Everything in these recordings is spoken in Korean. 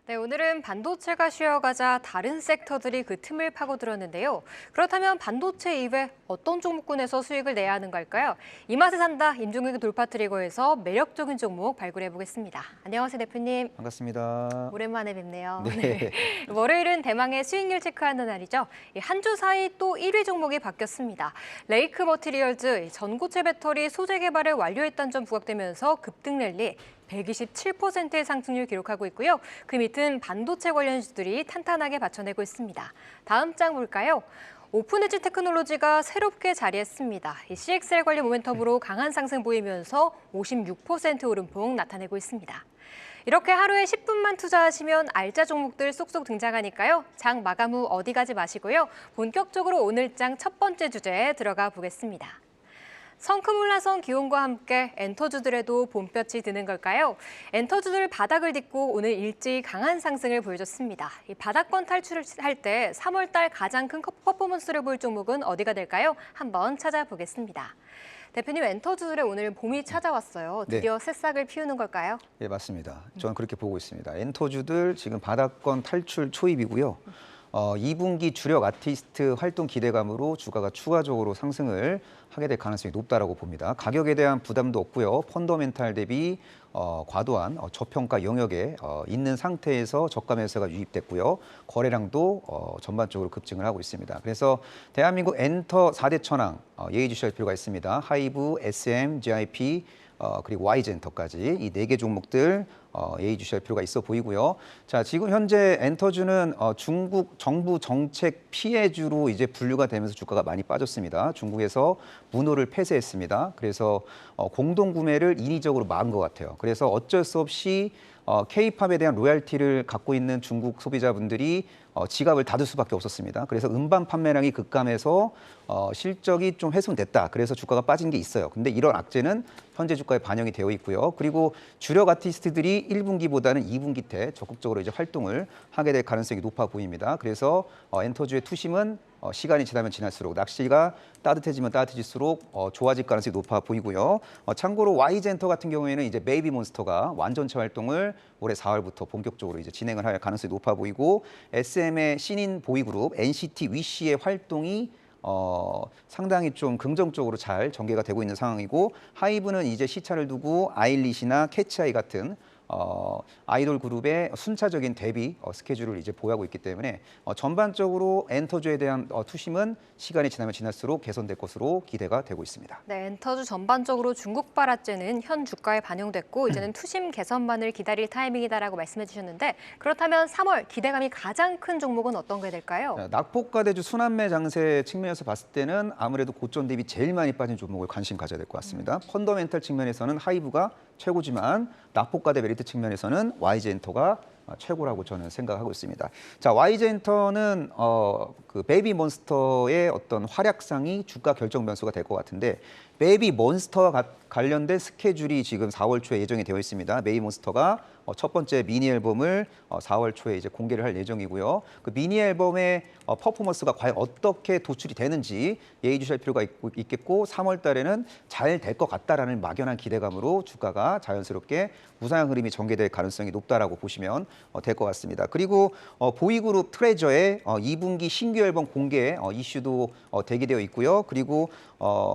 네, 오늘은 반도체가 쉬어가자 다른 섹터들이 그 틈을 파고들었는데요. 그렇다면 반도체 이외 어떤 종목군에서 수익을 내야 하는 걸까요? 이 맛에 산다 임종익 돌파 트리거에서 매력적인 종목 발굴해 보겠습니다. 안녕하세요, 대표님. 반갑습니다. 오랜만에 뵙네요. 네. 네. 월요일은 대망의 수익률 체크하는 날이죠. 한 주 사이 또 1위 종목이 바뀌었습니다. 레이크 머티리얼즈 전고체 배터리 소재 개발을 완료했다는 점 부각되면서 급등 랠리 127%의 상승률 기록하고 있고요. 그 밑은 반도체 관련주들이 탄탄하게 받쳐내고 있습니다. 다음 장 볼까요? 오픈엣지 테크놀로지가 새롭게 자리했습니다. 이 CXL 관련 모멘텀으로 강한 상승 보이면서 56% 오름폭 나타내고 있습니다. 이렇게 하루에 10분만 투자하시면 알짜 종목들 쏙쏙 등장하니까요. 장 마감 후 어디 가지 마시고요. 본격적으로 오늘 장 첫 번째 주제에 들어가 보겠습니다. 성큼 올라선 기온과 함께 엔터주들에도 봄볕이 드는 걸까요? 엔터주들 바닥을 딛고 오늘 일찍 강한 상승을 보여줬습니다. 이 바닥권 탈출을 할 때 3월 달 가장 큰 퍼포먼스를 보일 종목은 어디가 될까요? 한번 찾아보겠습니다. 대표님, 엔터주들에 오늘 봄이 찾아왔어요. 드디어 새싹을 피우는 걸까요? 네, 맞습니다. 저는 그렇게 보고 있습니다. 엔터주들 지금 바닥권 탈출 초입이고요. 2분기 주력 아티스트 활동 기대감으로 주가가 추가적으로 상승을 하게 될 가능성이 높다라고 봅니다. 가격에 대한 부담도 없고요. 펀더멘탈 대비 과도한 저평가 영역에 있는 상태에서 저가 매수가 유입됐고요. 거래량도 전반적으로 급증을 하고 있습니다. 그래서 대한민국 엔터 4대 천왕 예의주시할 필요가 있습니다. 하이브, SM, GIP, 그리고 Y젠터까지 이 4개 종목들 예의주시할 필요가 있어 보이고요. 자, 지금 현재 엔터주는 중국 정부 정책 피해주로 이제 분류가 되면서 주가가 많이 빠졌습니다. 중국에서 문호를 폐쇄했습니다. 그래서 공동 구매를 인위적으로 막은 것 같아요. 그래서 어쩔 수 없이 K-팝에 대한 로얄티를 갖고 있는 중국 소비자분들이 지갑을 닫을 수밖에 없었습니다. 그래서 음반 판매량이 급감해서 실적이 좀 훼손됐다. 그래서 주가가 빠진 게 있어요. 근데 이런 악재는 현재 주가에 반영이 되어 있고요. 그리고 주력 아티스트들이 1분기보다는 2분기 때 적극적으로 이제 활동을 하게 될 가능성이 높아 보입니다. 그래서 엔터주의 투심은 시간이 지나면 지날수록 낚시가 따뜻해지면 따뜻해질수록 좋아질 가능성이 높아 보이고요. 참고로 Y젠터 같은 경우에는 이제 베이비몬스터가 완전체 활동을 올해 4월부터 본격적으로 이제 진행을 할 가능성이 높아 보이고 SM의 신인 보이그룹 NCT 위시의 활동이 상당히 좀 긍정적으로 잘 전개가 되고 있는 상황이고 하이브는 이제 시차를 두고 아일릿이나 캐치아이 같은 아이돌 그룹의 순차적인 데뷔 스케줄을 이제 보유하고 있기 때문에 전반적으로 엔터주에 대한 투심은 시간이 지나면 지날수록 개선될 것으로 기대가 되고 있습니다. 네, 엔터주 전반적으로 중국발 악재는 현 주가에 반영됐고 이제는 투심 개선만을 기다릴 타이밍이다라고 말씀해 주셨는데 그렇다면 3월 기대감이 가장 큰 종목은 어떤 게 될까요? 낙폭과대주 순환매 장세 측면에서 봤을 때는 아무래도 고점 대비 제일 많이 빠진 종목을 관심 가져야 될 것 같습니다. 펀더멘탈 측면에서는 하이브가 최고지만 낙폭과대 메리트 측면에서는 YG엔터가 최고라고 저는 생각하고 있습니다. 자, YG엔터는 그 베이비몬스터의 어떤 활약상이 주가 결정 변수가 될 것 같은데 베이비몬스터와 관련된 스케줄이 지금 4월 초에 예정이 되어 있습니다. 베이비몬스터가 첫 번째 미니 앨범을 4월 초에 이제 공개를 할 예정이고요. 그 미니 앨범의 퍼포먼스가 과연 어떻게 도출이 되는지 예의주시할 필요가 있겠고 3월 달에는 잘 될 것 같다라는 막연한 기대감으로 주가가 자연스럽게 우상향 흐름이 전개될 가능성이 높다라고 보시면 될 것 같습니다. 그리고 보이그룹 트레저의 2분기 신규 앨범 공개 이슈도 대기되어 있고요. 그리고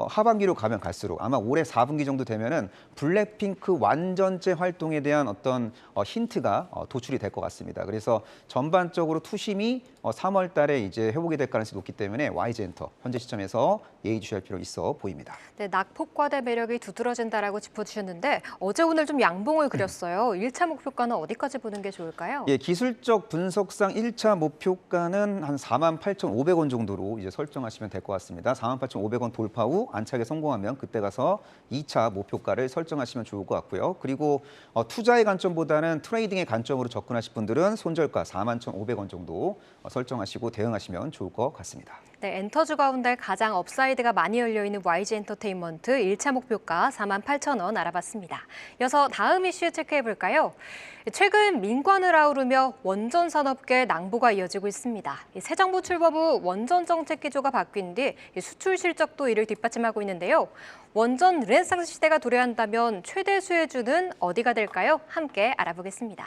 하반기로 가면 갈수록 아마 올해 4분기 정도 되면은 블랙핑크 완전체 활동에 대한 어떤 힌트가 도출이 될 것 같습니다. 그래서 전반적으로 투심이 3월 달에 이제 회복이 될 가능성이 높기 때문에 YG엔터 현재 시점에서 예의주시할 필요 있어 보입니다. 네, 낙폭과대 매력이 두드러진다라고 짚어주셨는데 어제 오늘 좀 양봉을 그렸어요. 1차 목표가는 어디까지 보는 게 좋을까요? 예, 기술적 분석상 1차 목표가는 한 48,500원 정도로 이제 설정하시면 될 것 같습니다. 48,500원 돌파 후 안착에 성공하면 그때 가서 2차 목표가를 설정하시면 좋을 것 같고요. 그리고 투자의 관점보다는 트레이딩의 관점으로 접근하실 분들은 손절가 41,500원 정도 설정하시고 대응하시면 좋을 것 같습니다. 네, 엔터주 가운데 가장 업사이드가 많이 열려있는 YG엔터테인먼트 1차 목표가 48,000원 알아봤습니다. 이어서 다음 이슈 체크해볼까요? 최근 민관을 아우르며 원전 산업계 낭보가 이어지고 있습니다. 새 정부 출범 후 원전 정책 기조가 바뀐 뒤 수출 실적도 이를 뒷받침하고 있는데요. 원전 르네상스 시대가 도래한다면 최대 수혜주는 어디가 될까요? 함께 알아보겠습니다.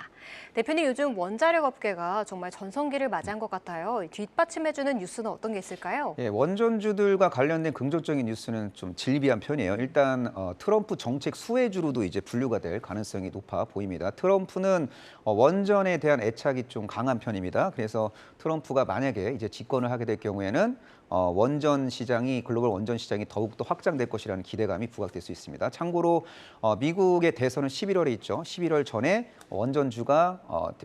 대표님, 요즘 원자력 업계가 정말 전성기를 맞이한 것 같아요. 뒷받침해주는 뉴스는 어떤 게 있을까요? 예, 원전주들과 관련된 긍정적인 뉴스는 좀 질비한 편이에요. 일단 트럼프 정책 수혜주로도 이제 분류가 될 가능성이 높아 보입니다. 트럼프는 원전에 대한 애착이 좀 강한 편입니다. 그래서 트럼프가 만약에 이제 집권을 하게 될 경우에는 원전 시장이 글로벌 원전 시장이 더욱더 확장될 것이라는 기대감이 부각될 수 있습니다. 참고로 미국의 대선은 11월에 있죠. 11월 전에 원전주가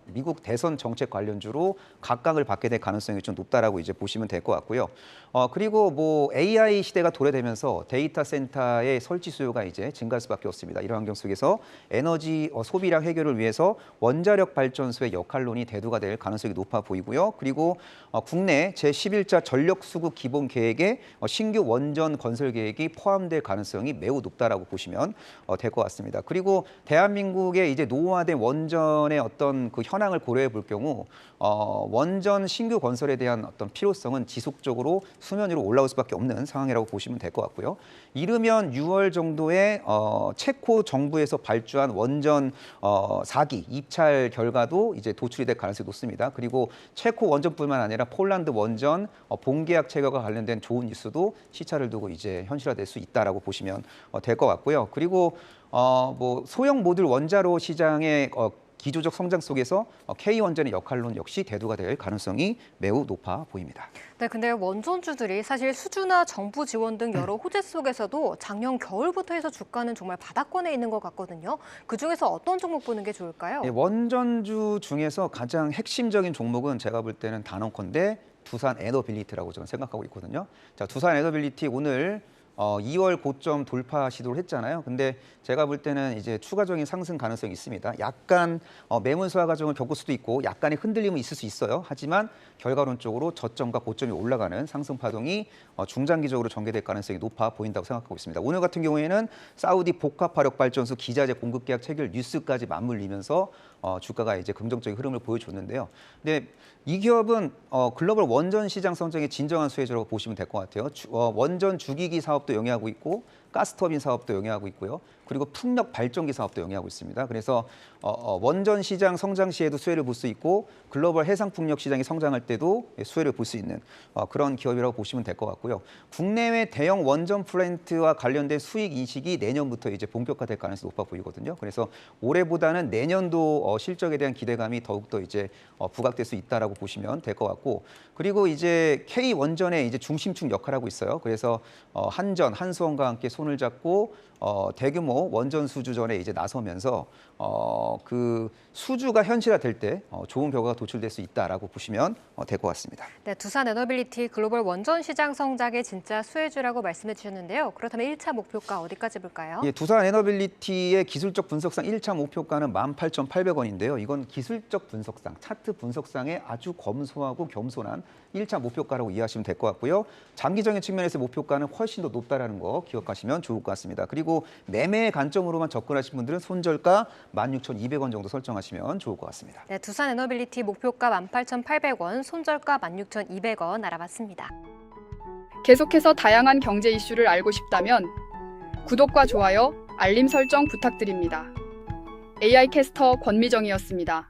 미국 대선 정책 관련주로 각광을 받게 될 가능성이 좀 높다라고 이제 보시면 될 것 같고요. 그리고 뭐 AI 시대가 도래되면서 데이터 센터의 설치 수요가 이제 증가할 수밖에 없습니다. 이런 환경 속에서 에너지 소비량 해결을 위해서 원자력 발전소의 역할론이 대두가 될 가능성이 높아 보이고요. 그리고 국내 제11차 전력 수급 기본 계획에 신규 원전 건설 계획이 포함될 가능성이 매우 높다라고 보시면 될 것 같습니다. 그리고 대한민국의 이제 노후화된 원전의 어떤 그 현황을 고려해 볼 경우 원전 신규 건설에 대한 어떤 필요성은 지속적으로 수면 위로 올라올 수밖에 없는 상황이라고 보시면 될 것 같고요. 이르면 6월 정도에 체코 정부에서 발주한 원전 4기 입찰 결과도 이제 도출이 될 가능성이 높습니다. 그리고 체코 원전뿐만 아니라 폴란드 원전 본계약 체결과 관련된 좋은 뉴스도 시차를 두고 이제 현실화될 수 있다라고 보시면 될 것 같고요. 그리고 뭐 소형 모듈 원자로 시장의 기조적 성장 속에서 K원전의 역할론 역시 대두가 될 가능성이 매우 높아 보입니다. 네, 근데 원전주들이 사실 수주나 정부 지원 등 여러 호재 속에서도 작년 겨울부터 해서 주가는 정말 바닥권에 있는 것 같거든요. 그중에서 어떤 종목 보는 게 좋을까요? 예, 원전주 중에서 가장 핵심적인 종목은 제가 볼 때는 단언컨대 두산 에너빌리티라고 저는 생각하고 있거든요. 자, 두산 에너빌리티 오늘 2월 고점 돌파 시도를 했잖아요. 근데 제가 볼 때는 이제 추가적인 상승 가능성이 있습니다. 약간 매물 소화 과정을 겪을 수도 있고 약간의 흔들림은 있을 수 있어요. 하지만 결과론적으로 저점과 고점이 올라가는 상승 파동이 중장기적으로 전개될 가능성이 높아 보인다고 생각하고 있습니다. 오늘 같은 경우에는 사우디 복합화력 발전소 기자재 공급 계약 체결 뉴스까지 맞물리면서 주가가 이제 긍정적인 흐름을 보여줬는데요. 근데 이 기업은 글로벌 원전 시장 성장의 진정한 수혜주라고 보시면 될 것 같아요. 원전 주기기 사업도 영위하고 있고 가스터빈 사업도 영위하고 있고요. 그리고 풍력 발전기 사업도 영위하고 있습니다. 그래서 원전 시장 성장 시에도 수혜를 볼 수 있고 글로벌 해상 풍력 시장이 성장할 때도 수혜를 볼 수 있는 그런 기업이라고 보시면 될 것 같고요. 국내외 대형 원전 플랜트와 관련된 수익 인식이 내년부터 이제 본격화될 가능성이 높아 보이거든요. 그래서 올해보다는 내년도 실적에 대한 기대감이 더욱더 이제 부각될 수 있다라고 보시면 될 것 같고, 그리고 이제 K 원전의 이제 중심축 역할을 하고 있어요. 그래서 한전, 한수원과 함께 손을 잡고 대규모 원전 수주전에 이제 나서면서 그 수주가 현실화될 때 좋은 결과가 도출될 수 있다라고 보시면 될 것 같습니다. 네, 두산 에너빌리티 글로벌 원전 시장 성장의 진짜 수혜주라고 말씀해 주셨는데요. 그렇다면 1차 목표가 어디까지 볼까요? 예, 두산 에너빌리티의 기술적 분석상 1차 목표가는 18,800원인데요. 이건 기술적 분석상, 차트 분석상의 아주 검소하고 겸손한 1차 목표가라고 이해하시면 될 것 같고요. 장기적인 측면에서 목표가는 훨씬 더 높다라는 거 기억하시면 좋을 것 같습니다. 그리고 매매의 관점으로만 접근하신 분들은 손절가 16,200원 정도 설정하시면 좋을 것 같습니다. 네, 두산 에너빌리티 목표가 18,800원, 손절가 16,200원 알아봤습니다. 계속해서 다양한 경제 이슈를 알고 싶다면 구독과 좋아요, 알림 설정 부탁드립니다. AI 캐스터 권미정이었습니다.